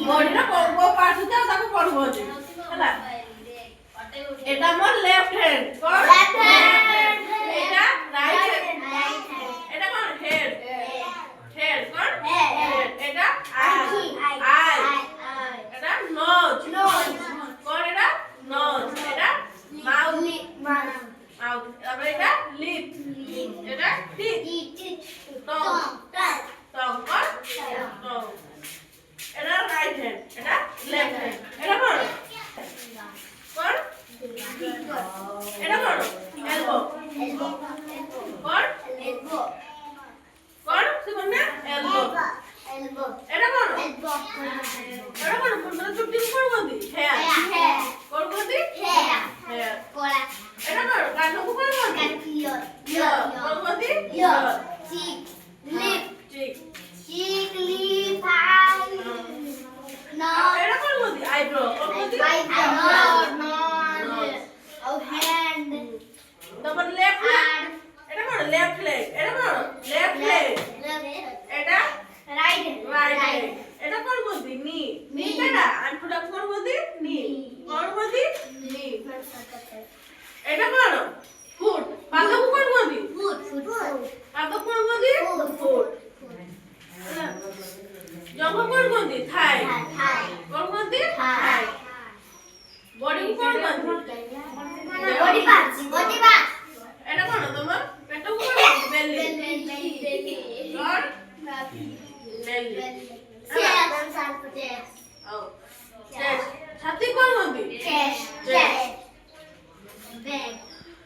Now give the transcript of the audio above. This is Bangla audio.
ବଡିର କୋ ପାର୍ଟ ଟା ତାକୁ ପଢୁଛି ହେଲା এটা আমার লেফট হ্যান্ড কোন লেফট হ্যান্ড এটা রাইট হ্যান্ড এটা কোন হেড হেড কোন হেড এটা আই এটা নোজ কোন এটা নোজ এটা মাউথ মাউথ তারপরে এটা লিপ এটা টিথ টং টং কোন টং এটা রাইট হ্যান্ড এটা লেফট হ্যান্ড এটা কোন কোন এটা কোন এলবো কোন কোন শুনুন না এলবো এটা কোন এটা কোন কোন চুটি কোন বন্ধি হেয়ার কোন বন্ধি হেয়ার এটা কোন কানু কোন বন্ধি ইয়ার কোন বন্ধি ইয়ার চিক লিপ এটা কোন বন্ধি আইব্রো কোন বন্ধি তারপর লেফট লেগ এটা কোন লেফট লেগ এটা কোন লেফট লেগ এটা রাইট লেগ এটা কোন বলতি নি এটা আন্টুটা কোন বলতি নি কোন বলতি নি এটা কোন ফুট পাদক কোন বলতি ফুট পাদক কোন বলতি ফুট